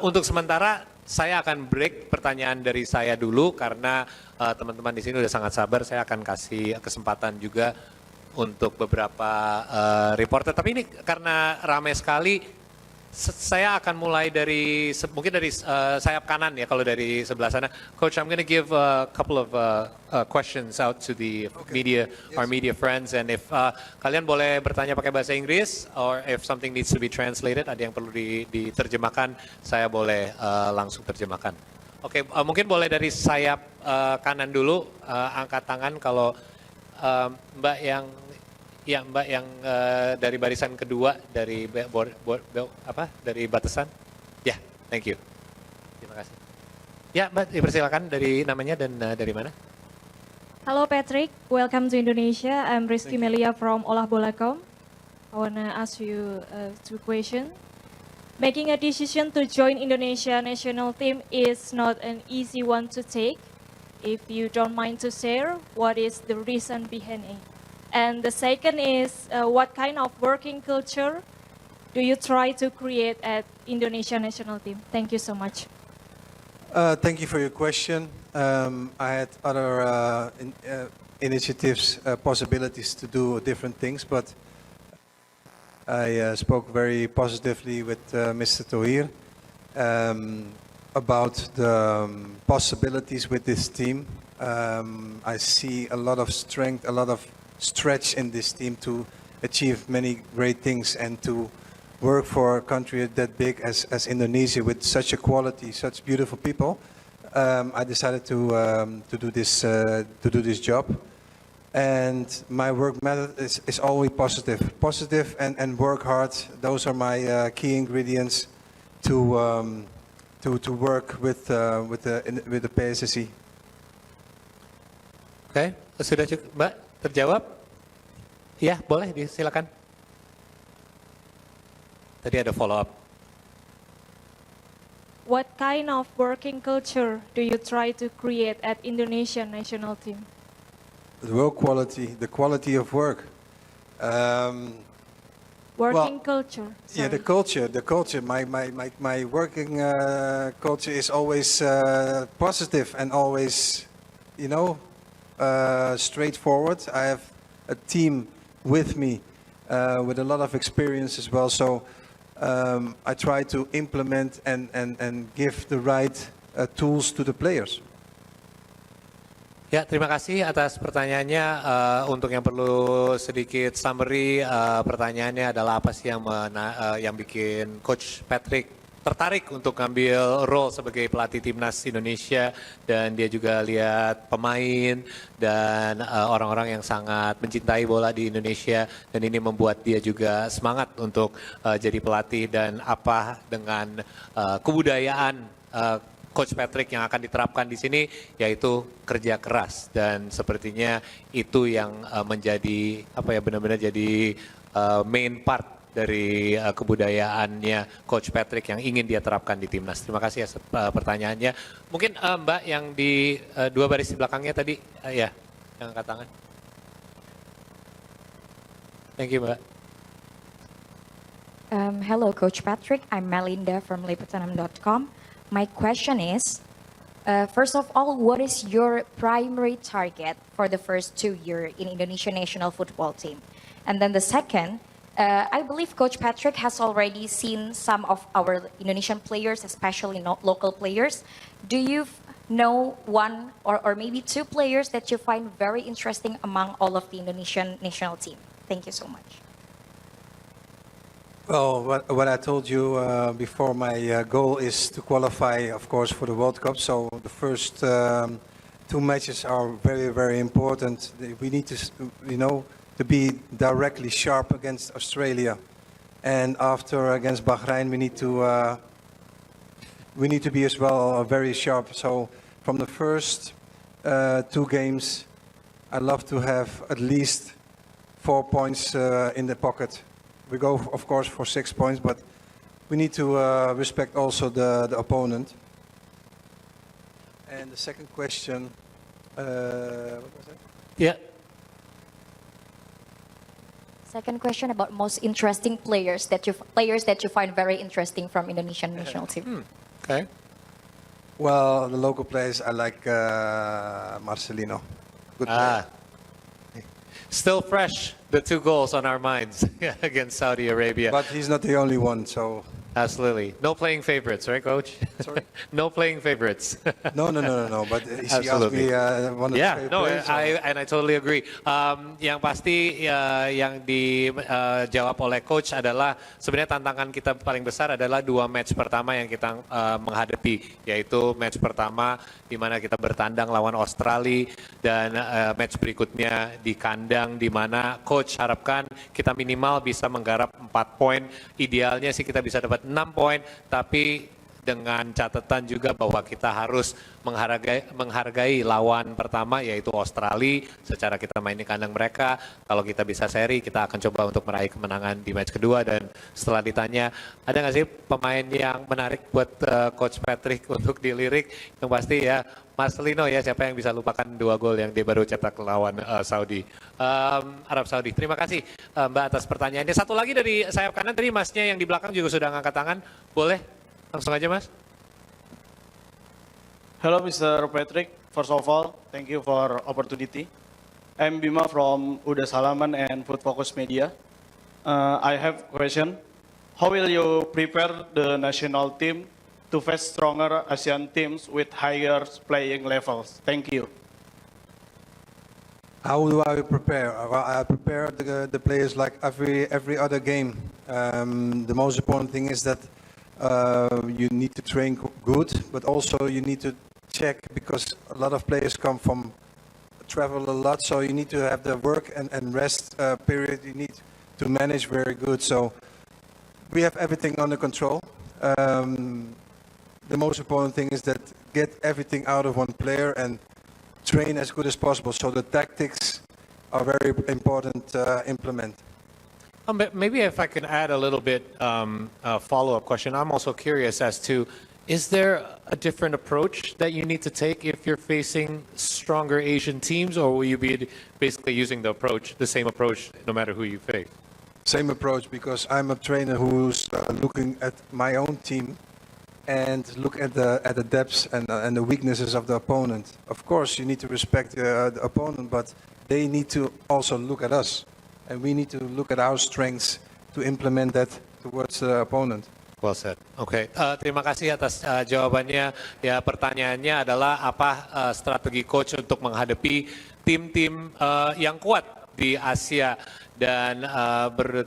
Untuk sementara saya akan break pertanyaan dari saya dulu karena teman-teman di sini udah sangat sabar. Saya akan kasih kesempatan juga untuk beberapa reporter. Tapi ini karena ramai sekali, saya akan mulai dari mungkin dari sayap kanan ya kalau dari sebelah sana. Coach, I'm going to give a couple of questions out to the media, our media friends, and if kalian boleh bertanya pakai bahasa Inggris, or if something needs to be translated, ada yang perlu diterjemahkan, saya boleh langsung terjemahkan. Oke, mungkin boleh dari sayap kanan dulu, angkat tangan kalau Mbak yang dari barisan kedua dari dari batasan. Ya, thank you. Terima kasih. Ya, Mbak, dipersilakan dari namanya dan dari mana? Hello Patrick, welcome to Indonesia. I'm Rizky Melia from olahbola.com. I wanna ask you two questions. Making a decision to join Indonesia national team is not an easy one to take. If you don't mind to share, what is the reason behind it? And the second is, what kind of working culture do you try to create at Indonesia national team? Thank you so much. Thank you for your question. I had other initiatives, possibilities to do different things, but I spoke very positively with Mr. Tohir about the possibilities with this team. I see a lot of strength, a lot of stretch in this team to achieve many great things and to work for a country that big as Indonesia with such a quality, such beautiful people. I decided to do this job, and my work method is always positive and work hard. Those are my key ingredients to work with the PSSI. Oke, sudah cukup, Mbak, terjawab? Iya, boleh, silakan. Tadi ada follow up. What kind of working culture do you try to create at Indonesian national team? The work quality, the quality of work. Working culture. Yeah, the culture. My working culture is always positive and always, straightforward. I have a team with me with a lot of experience as well. So I try to implement and give the right tools to the players. Ya, terima kasih atas pertanyaannya. Untuk yang perlu sedikit summary, pertanyaannya adalah apa sih yang bikin Coach Patrick tertarik untuk ngambil role sebagai pelatih timnas Indonesia, dan dia juga lihat pemain dan orang-orang yang sangat mencintai bola di Indonesia, dan ini membuat dia juga semangat untuk jadi pelatih, dan apa dengan kebudayaan Coach Patrick yang akan diterapkan di sini, yaitu kerja keras, dan sepertinya itu yang menjadi benar-benar jadi main part dari kebudayaannya Coach Patrick yang ingin dia terapkan di timnas. Terima kasih atas pertanyaannya. Mungkin Mbak yang di dua baris di belakangnya tadi, ya, yang angkat tangan. Thank you, Mbak. Hello, Coach Patrick. I'm Melinda from Liputanam.com. My question is, first of all, what is your primary target for the first 2 years in Indonesian national football team? And then the second, I believe Coach Patrick has already seen some of our Indonesian players, especially not local players. Do you know one or maybe two players that you find very interesting among all of the Indonesian national team? Thank you so much. Well, what I told you before, my goal is to qualify, of course, for the World Cup. So the first 2 matches are very, very important. We need to, to be directly sharp against Australia, and after against Bahrain, we need to be as well very sharp. So from the first 2 games, I love to have at least 4 points in the pocket. We go, of course, for 6 points, but we need to respect also the opponent. And the second question, what was that? Ya, Second question about most interesting players that you find very interesting from Indonesian national team. Okay. Well, the local players, I like Marcelino. Good player. Still fresh, the 2 goals on our minds against Saudi Arabia. But he's not the only one, so... Absolutely. No playing favorites, right, Coach? Sorry? No playing favorites. No, but he asked Absolutely. me one of the Yeah, favorite no, players, so- I totally agree. Yang pasti yang dijawab oleh Coach adalah sebenarnya tantangan kita paling besar adalah 2 match pertama yang kita menghadapi, yaitu match pertama di mana kita bertandang lawan Australia dan match berikutnya di kandang di mana Coach harapkan kita minimal bisa menggarap 4 poin. Idealnya sih kita bisa dapat 6 poin, tapi dengan catatan juga bahwa kita harus menghargai lawan pertama yaitu Australia secara kita main di kandang mereka. Kalau kita bisa seri, kita akan coba untuk meraih kemenangan di match kedua. Dan setelah ditanya, ada nggak sih pemain yang menarik buat Coach Patrick untuk dilirik? Yang pasti ya Marcelino ya, siapa yang bisa lupakan 2 gol yang dia baru cetak lawan Saudi, Arab Saudi. Terima kasih Mbak atas pertanyaannya. Satu lagi dari sayap kanan, tadi masnya yang di belakang juga sudah ngangkat tangan. Boleh? Langsung aja Mas. Hello, Mr. Patrick. First of all, thank you for opportunity. I'm Bima from Uda Salaman and Food Focus Media. I have question. How will you prepare the national team to face stronger Asian teams with higher playing levels? Thank you. How do I prepare? Well, I prepare the players like every other game. The most important thing is that you need to train good, but also you need to check because a lot of players travel a lot, so you need to have the work and rest period you need to manage very good. So we have everything under control. The most important thing is that get everything out of one player and train as good as possible. So the tactics are very important to implement. Maybe if I can add a little bit a follow-up question. I'm also curious as to, is there a different approach that you need to take if you're facing stronger Asian teams, or will you be basically using the same approach no matter who you face? Same approach, because I'm a trainer who's looking at my own team and look at the depths and the weaknesses of the opponent. Of course, you need to respect the opponent, but they need to also look at us. And we need to look at our strengths to implement that towards the opponent. Well said. Oke, terima kasih atas jawabannya. Ya, pertanyaannya adalah apa strategi coach untuk menghadapi tim-tim yang kuat di Asia. Dan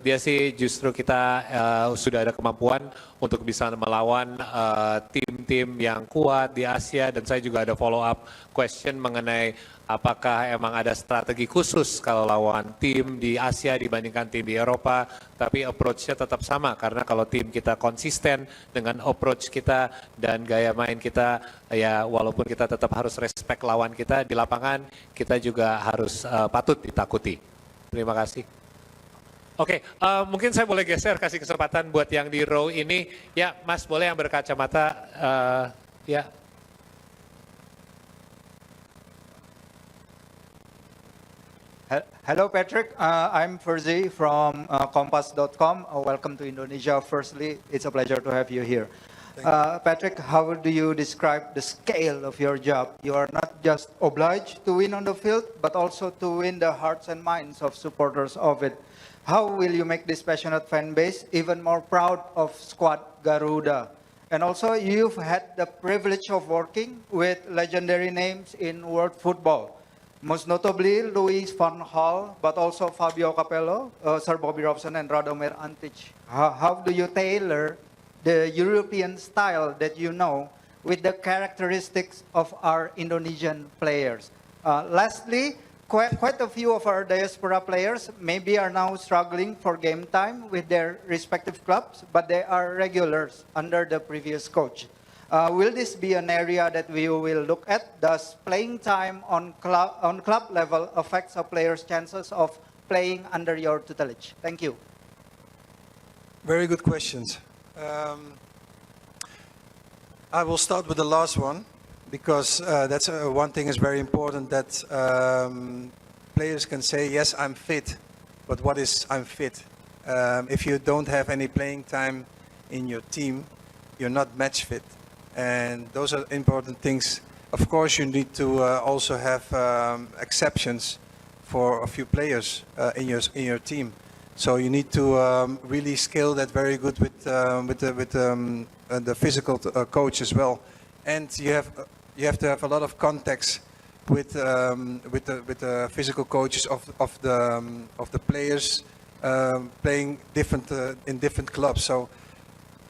dia sih justru kita sudah ada kemampuan untuk bisa melawan tim-tim yang kuat di Asia. Dan saya juga ada follow up question mengenai apakah emang ada strategi khusus kalau lawan tim di Asia dibandingkan tim di Eropa. Tapi approach-nya tetap sama, karena kalau tim kita konsisten dengan approach kita dan gaya main kita, ya walaupun kita tetap harus respect lawan kita di lapangan, kita juga harus patut ditakuti. Terima kasih. Oke, mungkin saya boleh geser, kasih kesempatan buat yang di row ini. Ya, Mas, boleh yang berkacamata. Ya. Hello, Patrick. I'm Ferzi from Kompas.com. Welcome to Indonesia. Firstly, it's a pleasure to have you here. Patrick, how do you describe the scale of your job? You are not just obliged to win on the field, but also to win the hearts and minds of supporters of it. How will you make this passionate fan base even more proud of squad Garuda? And also, you've had the privilege of working with legendary names in world football. Most notably, Luis van Gaal, but also Fabio Capello, Sir Bobby Robson, and Radomir Antic. How do you tailor the European style that you know with the characteristics of our Indonesian players? Lastly, quite a few of our diaspora players maybe are now struggling for game time with their respective clubs, but they are regulars under the previous coach. Will this be an area that we will look at? Does playing time on club level affects a player's chances of playing under your tutelage? Thank you. Very good questions. I will start with the last one, because that's one thing is very important, that players can say, yes, I'm fit, but what is I'm fit? If you don't have any playing time in your team, you're not match fit. And those are important things. Of course, you need to also have exceptions for a few players in your team. So you need to really scale that very good with the physical coach as well. And you have to have a lot of contacts with the physical coaches of the players playing different in different clubs. So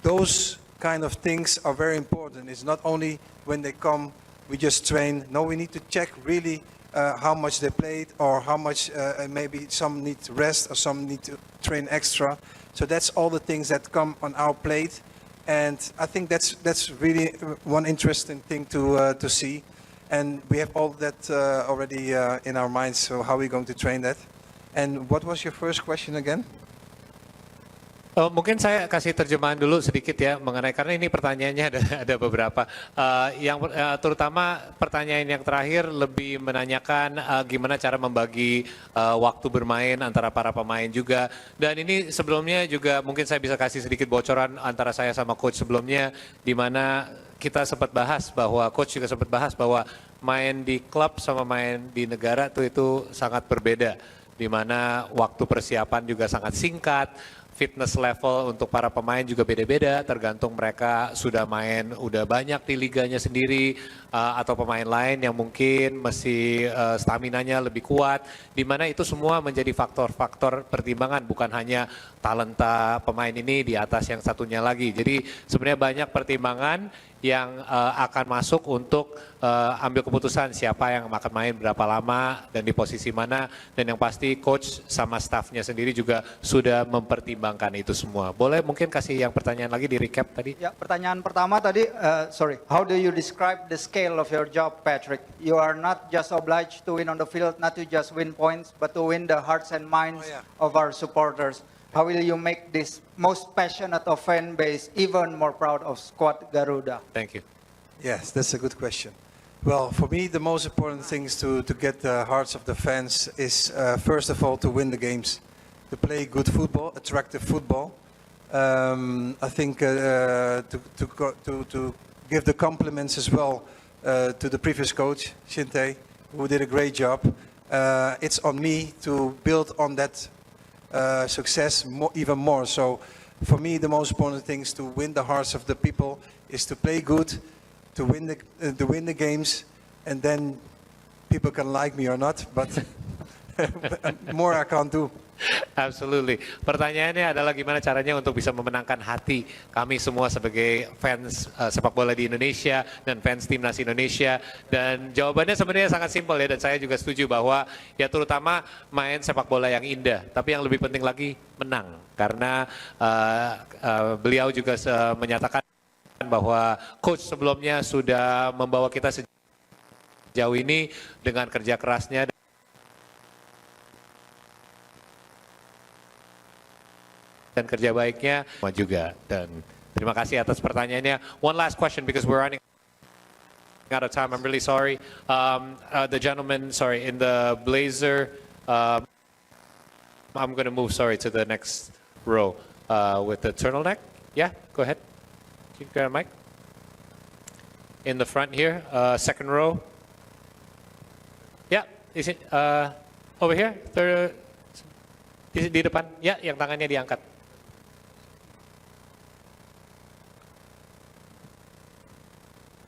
those kind of things are very important. It's not only when they come we just train. No, we need to check really how much they played, or how much maybe some need rest or some need to train extra. So that's all the things that come on our plate, and I think that's really one interesting thing to see. And we have all that already in our minds. So how are we going to train that? And what was your first question again? Mungkin saya kasih terjemahan dulu sedikit ya mengenai, karena ini pertanyaannya ada beberapa. Terutama pertanyaan yang terakhir lebih menanyakan gimana cara membagi waktu bermain antara para pemain juga. Dan ini sebelumnya juga mungkin saya bisa kasih sedikit bocoran antara saya sama coach sebelumnya, di mana kita sempat bahas bahwa coach juga sempat bahas bahwa main di klub sama main di negara itu sangat berbeda, di mana waktu persiapan juga sangat singkat. Fitness level untuk para pemain juga beda-beda, tergantung mereka sudah main udah banyak di liganya sendiri atau pemain lain yang mungkin masih staminanya lebih kuat, di mana itu semua menjadi faktor-faktor pertimbangan, bukan hanya talenta pemain ini di atas yang satunya lagi. Jadi sebenarnya banyak pertimbangan yang akan masuk untuk ambil keputusan siapa yang akan main berapa lama dan di posisi mana, dan yang pasti coach sama staffnya sendiri juga sudah mempertimbangkan itu semua. Boleh mungkin kasih yang pertanyaan lagi di recap tadi? Ya, pertanyaan pertama tadi, how do you describe the scale of your job, Patrick? You are not just obliged to win on the field, not to just win points, but to win the hearts and minds of our supporters. How will you make this most passionate of fan base even more proud of Squad Garuda? Thank you. Yes, that's a good question. Well, for me, the most important thing is to get the hearts of the fans is, first of all, to win the games, to play good football, attractive football. I think to give the compliments as well to the previous coach, Shinte, who did a great job. It's on me to build on that success even more. So for me, the most important thing is to win the hearts of the people, is to play good, to win the games, and then people can like me or not, but more I can't do. Absolutely. Pertanyaannya adalah gimana caranya untuk bisa memenangkan hati kami semua sebagai fans sepak bola di Indonesia dan fans timnas Indonesia. Dan jawabannya sebenarnya sangat simpel ya, dan saya juga setuju bahwa ya terutama main sepak bola yang indah, tapi yang lebih penting lagi menang. Karena beliau juga menyatakan bahwa coach sebelumnya sudah membawa kita sejauh ini dengan kerja kerasnya dan kerja baiknya juga. Dan terima kasih atas pertanyaannya. One last question because we're running out of time. I'm really sorry. The gentleman, sorry, in the blazer. I'm going to move, sorry, to the next row with the turtleneck. Yeah, go ahead. Can you grab a mic? In the front here, second row. Yeah, is it over here? Third, is it di depan? Ya, yang tangannya diangkat.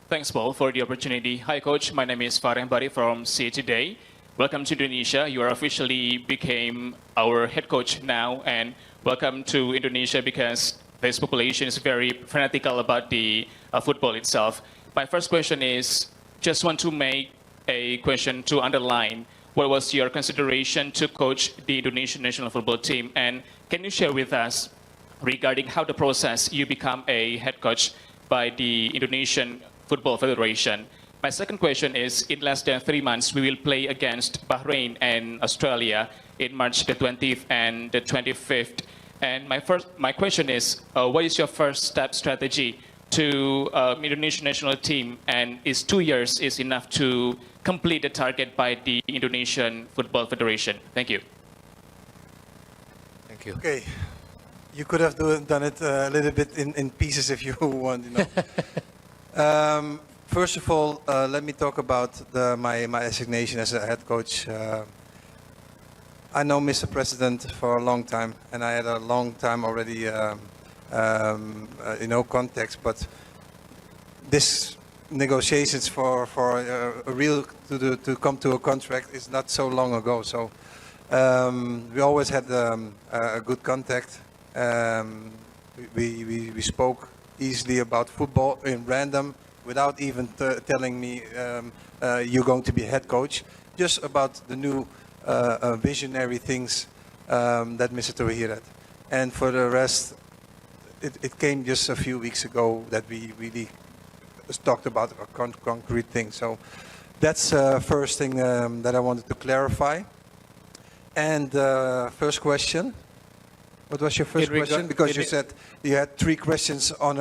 Thanks, Paul, for the opportunity. Hi, Coach. My name is Farhan Bari from CA Today. Welcome to Indonesia. You are officially became our head coach now, and welcome to Indonesia because this population is very fanatical about the football itself. My first question is, just want to make a question to underline what was your consideration to coach the Indonesian national football team, and can you share with us regarding how the process you become a head coach by the Indonesian Football Federation? My second question is, in less than 3 months, we will play against Bahrain and Australia in March the 20th and the 25th. And my question is, what is your first step strategy to Indonesian national team? And is 2 years is enough to complete the target by the Indonesian Football Federation? Thank you. Thank you. Okay, you could have done it a little bit in pieces if you want, First of all, let me talk about my assignation as a head coach. I know Mr. President for a long time, and I had a long time already, context. But this negotiations for a real to come to a contract is not so long ago. So we always had a good contact. We spoke easily about football in random, without even telling me you're going to be head coach. Just about the new visionary things that Mr. Tohir had. And for the rest, it came just a few weeks ago that we really talked about concrete things. So that's first thing that I wanted to clarify. And first question. What was your first question? Because you said you had 3 questions on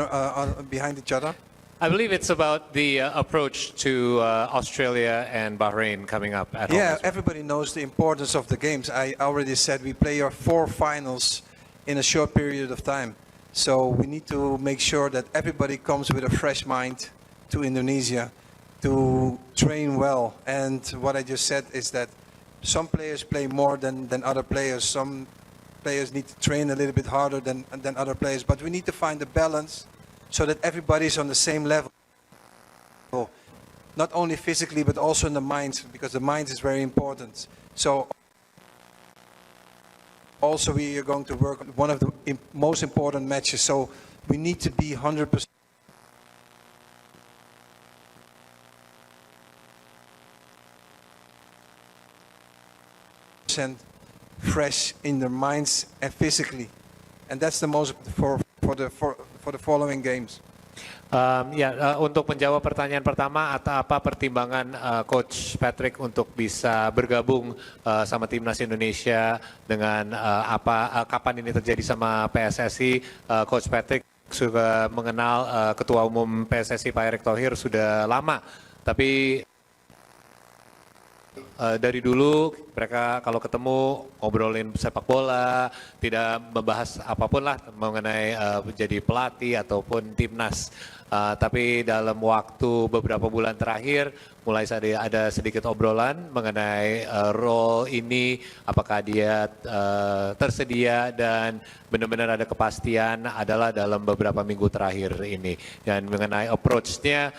behind each other. I believe it's about the approach to Australia and Bahrain coming up at home. Yeah, everybody knows the importance of the games. I already said we play our 4 finals in a short period of time. So we need to make sure that everybody comes with a fresh mind to Indonesia to train well. And what I just said is that some players play more than other players. Some players need to train a little bit harder than other players. But we need to find a balance so that everybody is on the same level. Not only physically, but also in the mind, because the mind is very important. So also we are going to work on one of the most important matches. So we need to be 100% fresh in their minds and physically. And that's the most for the following games. Untuk menjawab pertanyaan pertama, apa pertimbangan Coach Patrick untuk bisa bergabung sama timnas Indonesia dengan kapan ini terjadi sama PSSI? Coach Patrick sudah mengenal Ketua Umum PSSI Pak Erick Thohir sudah lama, tapi dari dulu mereka kalau ketemu ngobrolin sepak bola, tidak membahas apapun lah mengenai menjadi pelatih ataupun timnas. Tapi dalam waktu beberapa bulan terakhir mulai ada sedikit obrolan mengenai role ini, apakah dia tersedia dan benar-benar ada kepastian adalah dalam beberapa minggu terakhir ini. Dan mengenai approach-nya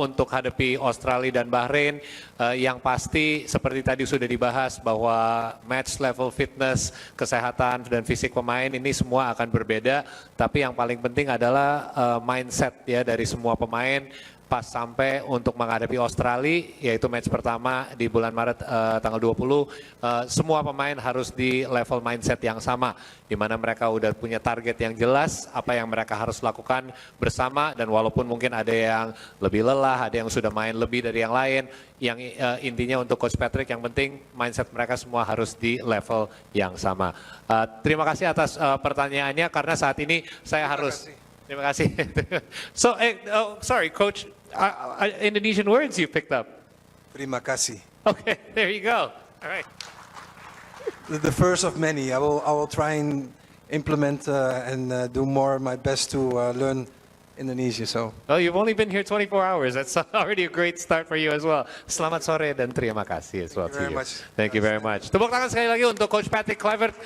untuk hadapi Australia dan Bahrain, yang pasti seperti tadi sudah dibahas bahwa match level fitness, kesehatan dan fisik pemain ini semua akan berbeda, tapi yang paling penting adalah mindset ya dari semua pemain pas sampai untuk menghadapi Australia, yaitu match pertama di bulan Maret tanggal 20, semua pemain harus di level mindset yang sama, di mana mereka udah punya target yang jelas, apa yang mereka harus lakukan bersama, dan walaupun mungkin ada yang lebih lelah, ada yang sudah main lebih dari yang lain, yang intinya untuk Coach Patrick yang penting mindset mereka semua harus di level yang sama. Terima kasih atas pertanyaannya, karena saat ini saya harus... Terima kasih. So, sorry, Coach. Indonesian words you picked up. Terima kasih. Okay, there you go. All right. The first of many. I will try and implement and do my best to learn Indonesia. So. Well, you've only been here 24 hours. That's already a great start for you as well. Selamat sore dan terima kasih as well to you. Thank you very much. Thank you very much. Tepuk tangan sekali lagi untuk Coach Patrick Kluivert.